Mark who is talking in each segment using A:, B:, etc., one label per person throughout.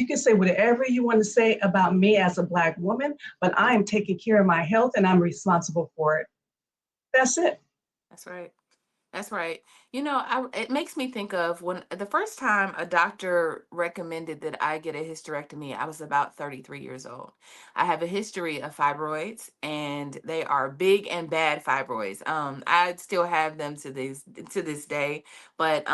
A: can say whatever you want to say about me as a Black woman, but I am taking care of my health and I'm responsible for it. That's it.
B: That's right. That's right. It makes me think of when the first time a doctor recommended that I get a hysterectomy, I was about 33 years old. I have a history of fibroids, and they are big and bad fibroids. I still have them to this day, but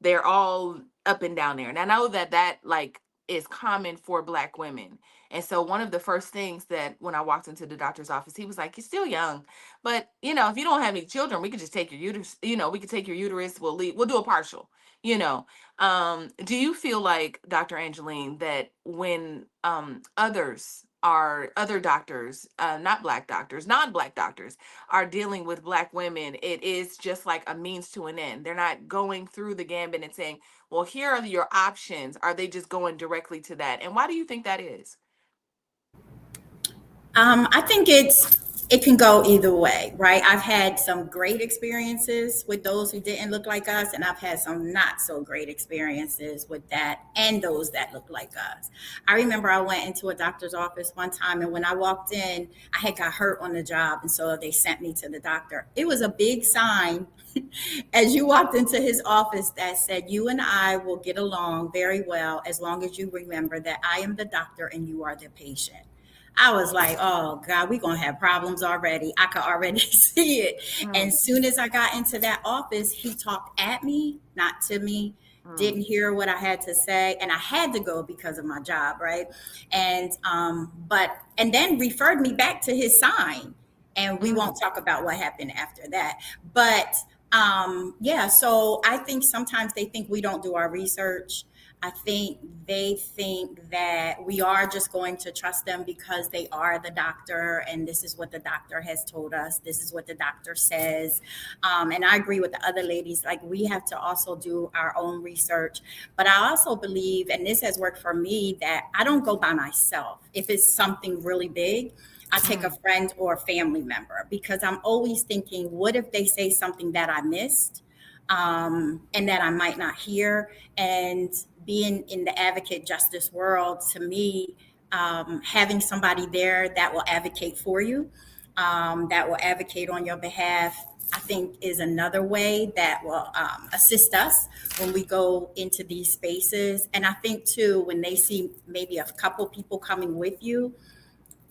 B: they're all up and down there. And I know that like is common for Black women. And so one of the first things that when I walked into the doctor's office, he was like, "You're still young. But if you don't have any children, we could just take your uterus. We could take your uterus. We'll leave. We'll do a partial. You know. Do you feel like, Dr. Angeline, that when other doctors, not Black doctors, non-Black doctors, are dealing with Black women, it is just like a means to an end? They're not going through the gambit and saying, "Well, here are your options." Are they just going directly to that? And why do you think that is?
C: I think it can go either way, right? I've had some great experiences with those who didn't look like us, and I've had some not so great experiences with that and those that look like us. I remember I went into a doctor's office one time, and when I walked in, I had got hurt on the job, and so they sent me to the doctor. It was a big sign as you walked into his office that said, "You and I will get along very well as long as you remember that I am the doctor and you are the patient." I was like, "Oh God, we're gonna have problems already." I could already see it. And
B: Mm,
C: as soon as I got into that office, he talked at me, not to me,
B: mm,
C: didn't hear what I had to say. And I had to go because of my job, right? And then referred me back to his sign. And we
B: mm,
C: won't talk about what happened after that. But yeah, so I think sometimes they think we don't do our research. I think they think that we are just going to trust them because they are the doctor and this is what the doctor has told us. This is what the doctor says. And I agree with the other ladies, like we have to also do our own research. But I also believe, and this has worked for me, that I don't go by myself. If it's something really big, I take a
B: mm,
C: friend or a family member because I'm always thinking, what if they say something that I missed? And that I might not hear. And being in the advocate justice world, to me, having somebody there that will advocate for you, that will advocate on your behalf, I think is another way that will assist us when we go into these spaces. And I think too, when they see maybe a couple people coming with you,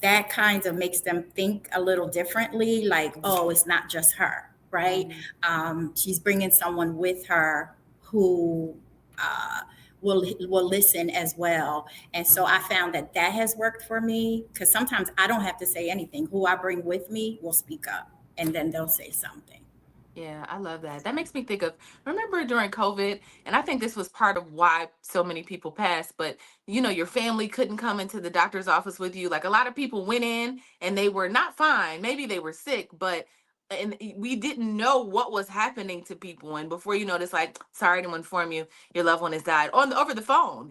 C: that kind of makes them think a little differently, like, oh, it's not just her, right?
B: mm,
C: She's bringing someone with her who uh, will listen as well. And so I
B: mm.
C: found that that has worked for me because sometimes I don't have to say anything. Who I bring with me will speak up and then they'll say something.
B: Yeah, I love that. That makes me think of, remember during COVID, and I think this was part of why so many people passed, but your family couldn't come into the doctor's office with you. Like a lot of people went in and they were not fine. Maybe they were sick, but we didn't know what was happening to people. And before you know, it's like, "Sorry to inform you, your loved one has died," over the phone.